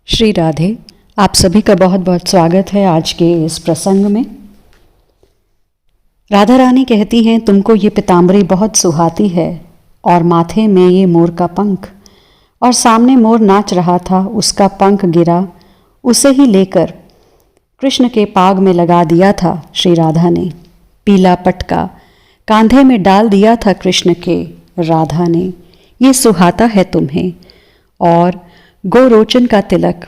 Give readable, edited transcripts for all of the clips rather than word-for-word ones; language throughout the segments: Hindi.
श्री राधे, आप सभी का बहुत बहुत स्वागत है आज के इस प्रसंग में। राधा रानी कहती हैं, तुमको ये पीताम्बरी बहुत सुहाती है और माथे में ये मोर का पंख। और सामने मोर नाच रहा था, उसका पंख गिरा, उसे ही लेकर कृष्ण के पाग में लगा दिया था श्री राधा ने। पीला पटका कांधे में डाल दिया था कृष्ण के राधा ने। ये सुहाता है तुम्हें। और गोरोचन का तिलक।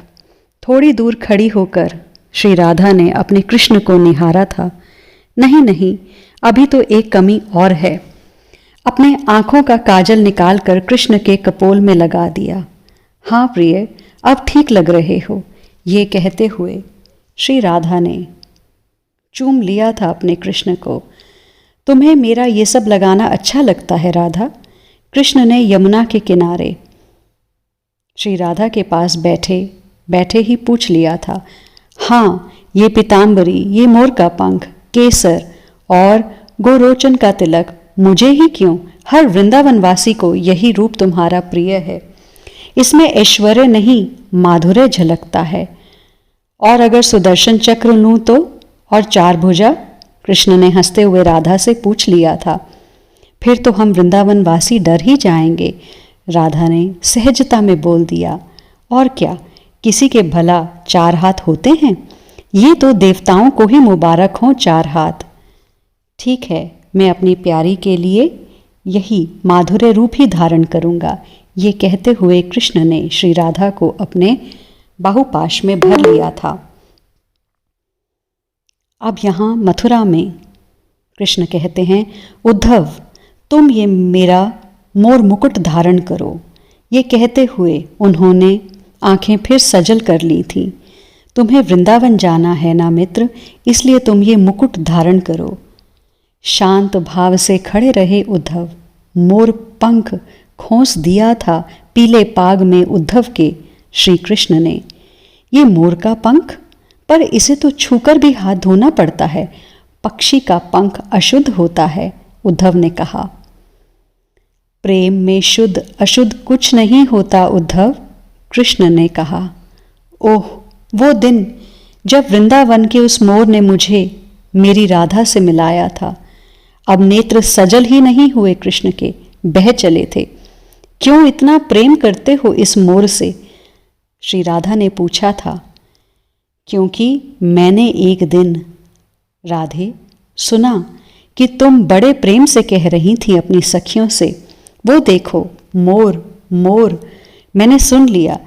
थोड़ी दूर खड़ी होकर श्री राधा ने अपने कृष्ण को निहारा था। नहीं नहीं, अभी तो एक कमी और है। अपने आंखों का काजल निकालकर कृष्ण के कपोल में लगा दिया। हाँ प्रिय, अब ठीक लग रहे हो। ये कहते हुए श्री राधा ने चूम लिया था अपने कृष्ण को। तुम्हें मेरा ये सब लगाना अच्छा लगता है राधा? कृष्ण ने यमुना के किनारे श्री राधा के पास बैठे बैठे ही पूछ लिया था। हाँ, ये पीताम्बरी, ये मोर का पंख, केसर और गोरोचन का तिलक मुझे ही क्यों, हर वृंदावनवासी को यही रूप तुम्हारा प्रिय है। इसमें ऐश्वर्य नहीं, माधुर्य झलकता है। और अगर सुदर्शन चक्र लूँ तो, और चार भुजा? कृष्ण ने हंसते हुए राधा से पूछ लिया था। फिर तो हम वृंदावनवासी डर ही जाएंगे, राधा ने सहजता में बोल दिया। और क्या, किसी के भला चार हाथ होते हैं? ये तो देवताओं को ही मुबारक हों चार हाथ। ठीक है, मैं अपनी प्यारी के लिए यही माधुर्य रूप ही धारण करूंगा। ये कहते हुए कृष्ण ने श्री राधा को अपने बाहुपाश में भर लिया था। अब यहाँ मथुरा में कृष्ण कहते हैं, उद्धव, तुम ये मेरा मोर मुकुट धारण करो। ये कहते हुए उन्होंने आंखें फिर सजल कर ली थीं। तुम्हें वृंदावन जाना है ना मित्र, इसलिए तुम ये मुकुट धारण करो। शांत भाव से खड़े रहे उद्धव। मोर पंख खोस दिया था पीले पाग में उद्धव के श्री कृष्ण ने। ये मोर का पंख, पर इसे तो छूकर भी हाथ धोना पड़ता है। पक्षी का पंख अशुद्ध होता है, उद्धव ने कहा। प्रेम में शुद्ध अशुद्ध कुछ नहीं होता उद्धव, कृष्ण ने कहा। ओह, वो दिन जब वृंदावन के उस मोर ने मुझे मेरी राधा से मिलाया था। अब नेत्र सजल ही नहीं हुए कृष्ण के, बह चले थे। क्यों इतना प्रेम करते हो इस मोर से? श्री राधा ने पूछा था। क्योंकि मैंने एक दिन, राधे, सुना कि तुम बड़े प्रेम से कह रही थी अपनी सखियों से, वो देखो मोर मोर। मैंने सुन लिया।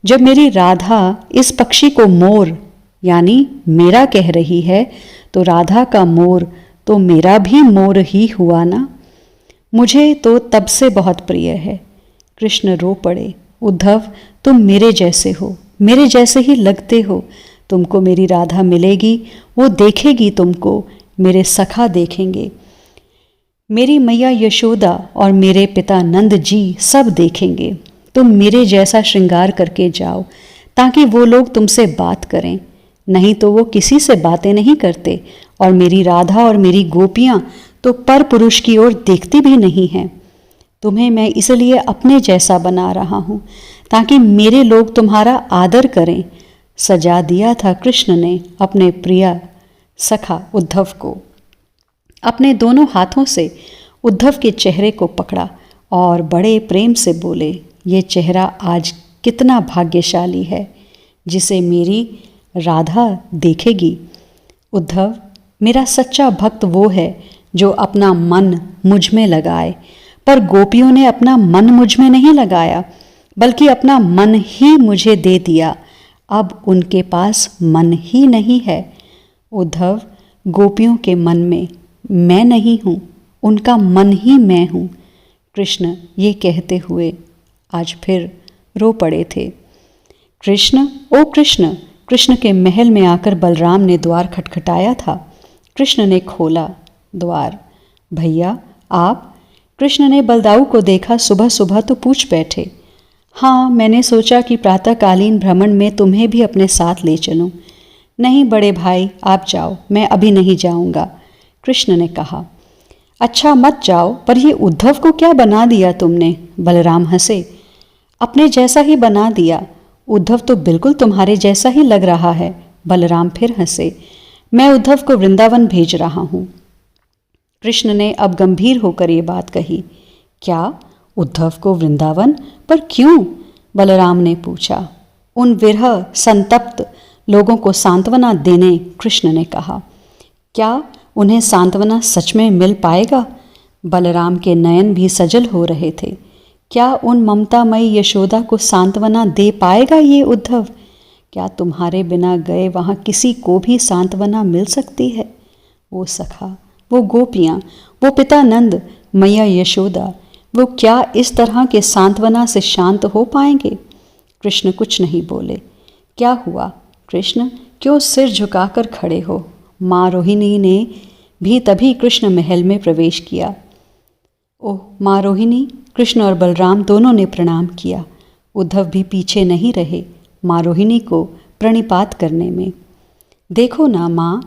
जब मेरी राधा इस पक्षी को मोर यानी मेरा कह रही है, तो राधा का मोर तो मेरा भी मोर ही हुआ ना। मुझे तो तब से बहुत प्रिय है। कृष्ण रो पड़े। उद्धव, तुम मेरे जैसे हो, मेरे जैसे ही लगते हो। तुमको मेरी राधा मिलेगी, वो देखेगी तुमको, मेरे सखा देखेंगे, मेरी मैया यशोदा और मेरे पिता नंद जी सब देखेंगे। तुम मेरे जैसा श्रृंगार करके जाओ, ताकि वो लोग तुमसे बात करें। नहीं तो वो किसी से बातें नहीं करते, और मेरी राधा और मेरी गोपियां तो पर पुरुष की ओर देखती भी नहीं हैं। तुम्हें मैं इसलिए अपने जैसा बना रहा हूँ, ताकि मेरे लोग तुम्हारा आदर करें। सजा दिया था कृष्ण ने अपने प्रिय सखा उद्धव को। अपने दोनों हाथों से उद्धव के चेहरे को पकड़ा और बड़े प्रेम से बोले, ये चेहरा आज कितना भाग्यशाली है, जिसे मेरी राधा देखेगी। उद्धव, मेरा सच्चा भक्त वो है जो अपना मन मुझ में लगाए। पर गोपियों ने अपना मन मुझ में नहीं लगाया, बल्कि अपना मन ही मुझे दे दिया। अब उनके पास मन ही नहीं है। उद्धव, गोपियों के मन में मैं नहीं हूँ, उनका मन ही मैं हूँ। कृष्ण ये कहते हुए आज फिर रो पड़े थे। कृष्ण, ओ कृष्ण! कृष्ण के महल में आकर बलराम ने द्वार खटखटाया था। कृष्ण ने खोला द्वार। भैया आप? कृष्ण ने बलदाऊ को देखा। सुबह सुबह तो पूछ बैठे। हाँ, मैंने सोचा कि प्रातःकालीन भ्रमण में तुम्हें भी अपने साथ ले चलूं। नहीं बड़े भाई, आप जाओ, मैं अभी नहीं जाऊंगा, कृष्ण ने कहा। अच्छा मत जाओ, पर ये उद्धव को क्या बना दिया तुमने? बलराम हंसे। अपने जैसा ही बना दिया। उद्धव तो बिल्कुल तुम्हारे जैसा ही लग रहा है। बलराम फिर हंसे। मैं उद्धव को वृंदावन भेज रहा हूँ। कृष्ण ने अब गंभीर होकर ये बात कही। क्या, उद्धव को वृंदावन? पर क्यों? बलराम ने पूछा। उन विरह संतप्त लोगों को सांत्वना देने, कृष्ण ने कहा। क्या उन्हें सांत्वना सच में मिल पाएगा? बलराम के नयन भी सजल हो रहे थे। क्या उन ममतामयी यशोदा को सांत्वना दे पाएगा ये उद्धव? क्या तुम्हारे बिना गए वहाँ किसी को भी सांत्वना मिल सकती है? वो सखा, वो गोपियाँ, वो पिता नंद, मैया यशोदा, वो क्या इस तरह के सांत्वना से शांत हो पाएंगे? कृष्ण कुछ नहीं बोले। क्या हुआ कृष्ण, क्यों सिर झुकाकर खड़े हो? माँ रोहिणी ने भी तभी कृष्ण महल में प्रवेश किया। ओह माँ रोहिणी! कृष्ण और बलराम दोनों ने प्रणाम किया। उद्धव भी पीछे नहीं रहे माँ रोहिणी को प्रणिपात करने में। देखो ना माँ,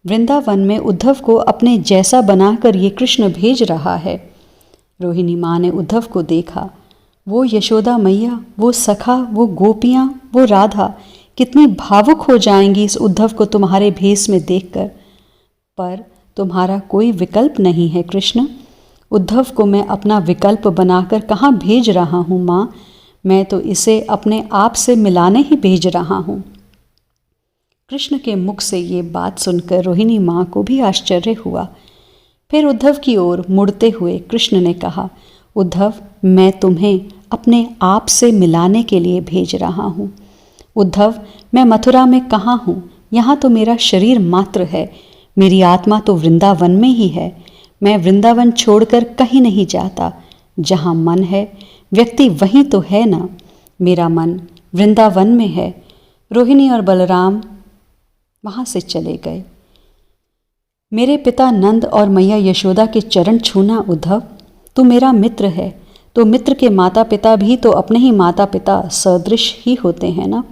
वृंदावन में उद्धव को अपने जैसा बनाकर ये कृष्ण भेज रहा है। रोहिणी माँ ने उद्धव को देखा। वो यशोदा मैया, वो सखा, वो गोपियाँ, वो राधा कितनी भावुक हो जाएंगी इस उद्धव को तुम्हारे भेष में देखकर। पर तुम्हारा कोई विकल्प नहीं है कृष्ण। उद्धव को मैं अपना विकल्प बनाकर कहाँ भेज रहा हूँ माँ, मैं तो इसे अपने आप से मिलाने ही भेज रहा हूँ। कृष्ण के मुख से ये बात सुनकर रोहिणी माँ को भी आश्चर्य हुआ। फिर उद्धव की ओर मुड़ते हुए कृष्ण ने कहा, उद्धव, मैं तुम्हें अपने आप से मिलाने के लिए भेज रहा हूँ। उद्धव, मैं मथुरा में कहाँ हूँ? यहाँ तो मेरा शरीर मात्र है, मेरी आत्मा तो वृंदावन में ही है। मैं वृंदावन छोड़कर कहीं नहीं जाता। जहाँ मन है व्यक्ति वहीं तो है ना। मेरा मन वृंदावन में है। रोहिणी और बलराम वहाँ से चले गए। मेरे पिता नंद और मैया यशोदा के चरण छूना उद्धव, तू मेरा मित्र है, तो मित्र के माता पिता भी तो अपने ही माता पिता सदृश ही होते हैं ना।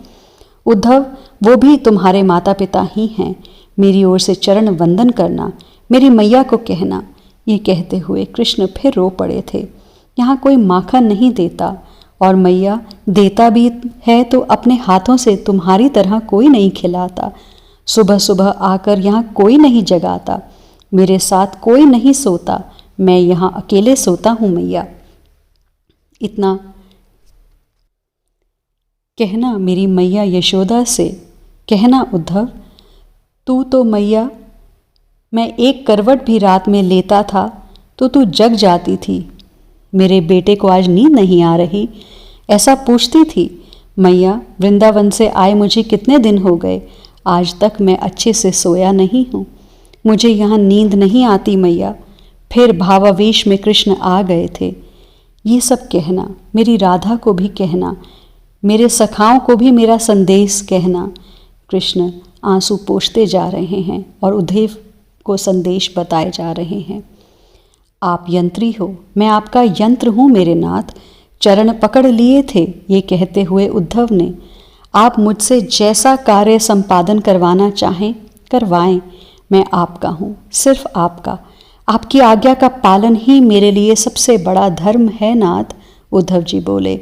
उद्धव, वो भी तुम्हारे माता पिता ही हैं। मेरी ओर से चरण वंदन करना, मेरी मैया को कहना। ये कहते हुए कृष्ण फिर रो पड़े थे। यहाँ कोई माखन नहीं देता, और मैया देता भी है तो अपने हाथों से तुम्हारी तरह कोई नहीं खिलाता। सुबह सुबह आकर यहाँ कोई नहीं जगाता, मेरे साथ कोई नहीं सोता, मैं यहाँ अकेले सोता हूँ मैया। इतना कहना मेरी मैया यशोदा से कहना उद्धव, तू तो मैया, मैं एक करवट भी रात में लेता था तो तू जग जाती थी। मेरे बेटे को आज नींद नहीं आ रही, ऐसा पूछती थी। मैया, वृंदावन से आए मुझे कितने दिन हो गए, आज तक मैं अच्छे से सोया नहीं हूँ। मुझे यहाँ नींद नहीं आती मैया। फिर भावावेश में कृष्ण आ गए थे। ये सब कहना, मेरी राधा को भी कहना, मेरे सखाओं को भी मेरा संदेश कहना। कृष्ण आंसू पोंछते जा रहे हैं और उद्धव को संदेश बताए जा रहे हैं। आप यंत्री हो, मैं आपका यंत्र हूँ मेरे नाथ। चरण पकड़ लिए थे। ये कहते हुए उद्धव ने, आप मुझसे जैसा कार्य संपादन करवाना चाहें करवाएं, मैं आपका हूँ, सिर्फ आपका। आपकी आज्ञा का पालन ही मेरे लिए सबसे बड़ा धर्म है नाथ। उद्धव जी बोले।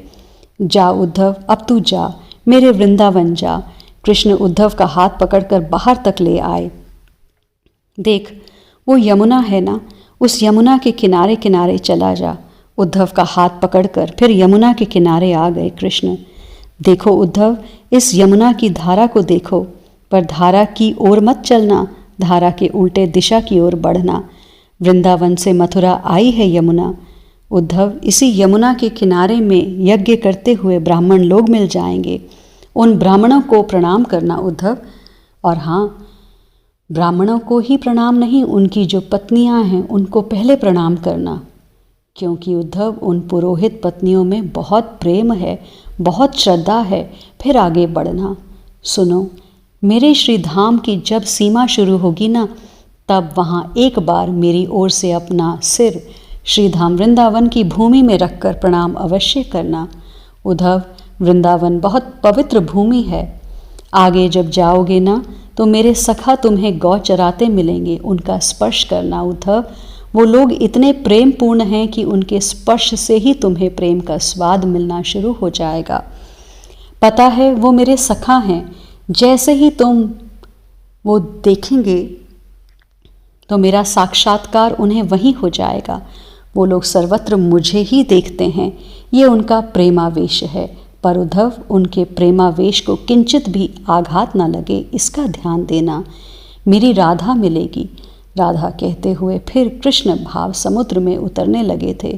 जा उद्धव, अब तू जा, मेरे वृंदावन जा। कृष्ण उद्धव का हाथ पकड़कर बाहर तक ले आए। देख, वो यमुना है ना, उस यमुना के किनारे किनारे चला जा। उद्धव का हाथ पकड़कर फिर यमुना के किनारे आ गए कृष्ण। देखो उद्धव, इस यमुना की धारा को देखो, पर धारा की ओर मत चलना, धारा के उल्टे दिशा की ओर बढ़ना। वृंदावन से मथुरा आई है यमुना। उद्धव, इसी यमुना के किनारे में यज्ञ करते हुए ब्राह्मण लोग मिल जाएंगे, उन ब्राह्मणों को प्रणाम करना उद्धव। और हाँ, ब्राह्मणों को ही प्रणाम नहीं, उनकी जो पत्नियां हैं उनको पहले प्रणाम करना, क्योंकि उद्धव उन पुरोहित पत्नियों में बहुत प्रेम है, बहुत श्रद्धा है। फिर आगे बढ़ना। सुनो, मेरे श्री धाम की जब सीमा शुरू होगी ना, तब वहाँ एक बार मेरी ओर से अपना सिर श्रीधाम वृंदावन की भूमि में रखकर प्रणाम अवश्य करना। उद्धव, वृंदावन बहुत पवित्र भूमि है। आगे जब जाओगे ना तो मेरे सखा तुम्हें गौ चराते मिलेंगे, उनका स्पर्श करना उद्धव। वो लोग इतने प्रेम पूर्ण हैं कि उनके स्पर्श से ही तुम्हें प्रेम का स्वाद मिलना शुरू हो जाएगा। पता है वो मेरे सखा हैं, जैसे ही तुम वो देखेंगे तो मेरा साक्षात्कार उन्हें वहीं हो जाएगा। वो लोग सर्वत्र मुझे ही देखते हैं, ये उनका प्रेमावेश है। पर उद्धव, उनके प्रेमावेश को किंचित भी आघात न लगे, इसका ध्यान देना। मेरी राधा मिलेगी। राधा कहते हुए फिर कृष्ण भाव समुद्र में उतरने लगे थे।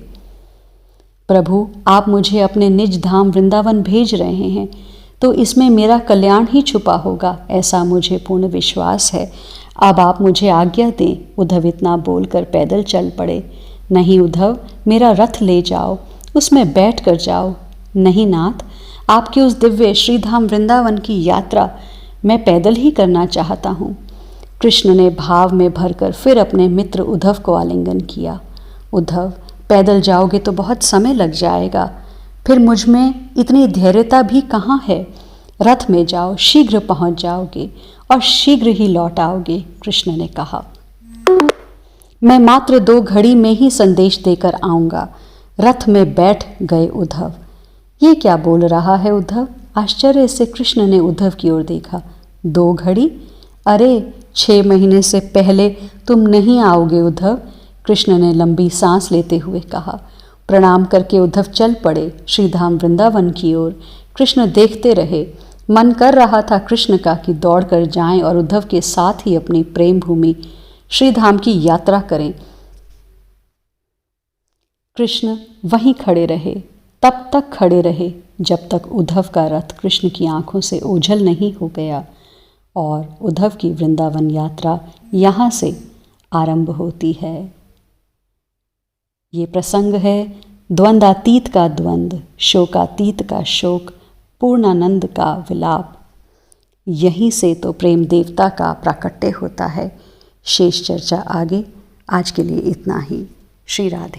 प्रभु, आप मुझे अपने निज धाम वृंदावन भेज रहे हैं तो इसमें मेरा कल्याण ही छुपा होगा, ऐसा मुझे पूर्ण विश्वास है। अब आप मुझे आज्ञा दें। उद्धव इतना बोलकर पैदल चल पड़े। नहीं उद्धव, मेरा रथ ले जाओ, उसमें बैठ कर जाओ। नहीं नाथ, आपके उस दिव्य श्रीधाम वृंदावन की यात्रा मैं पैदल ही करना चाहता हूँ। कृष्ण ने भाव में भरकर फिर अपने मित्र उद्धव को आलिंगन किया। उद्धव, पैदल जाओगे तो बहुत समय लग जाएगा, फिर मुझ में इतनी धैर्यता भी कहाँ है। रथ में जाओ, शीघ्र पहुँच जाओगे और शीघ्र ही लौट आओगे। कृष्ण ने कहा, मैं मात्र 2 घड़ी में ही संदेश देकर आऊँगा। रथ में बैठ गए उद्धव। ये क्या बोल रहा है उद्धव? आश्चर्य से कृष्ण ने उद्धव की ओर देखा। 2 घड़ी? अरे 6 महीने से पहले तुम नहीं आओगे उद्धव। कृष्ण ने लंबी सांस लेते हुए कहा। प्रणाम करके उद्धव चल पड़े श्रीधाम वृंदावन की ओर। कृष्ण देखते रहे। मन कर रहा था कृष्ण का कि दौड़कर जाएं और उद्धव के साथ ही अपनी प्रेम भूमि श्रीधाम की यात्रा करें। कृष्ण वहीं खड़े रहे, तब तक खड़े रहे जब तक उद्धव का रथ कृष्ण की आंखों से ओझल नहीं हो गया और उद्धव की वृंदावन यात्रा यहाँ से आरंभ होती है। ये प्रसंग है द्वंद्वातीत का द्वंद्व, शोकातीत का शोक, पूर्णानंद का विलाप। यहीं से तो प्रेम देवता का प्राकट्य होता है। शेष चर्चा आगे। आज के लिए इतना ही। श्री राधे।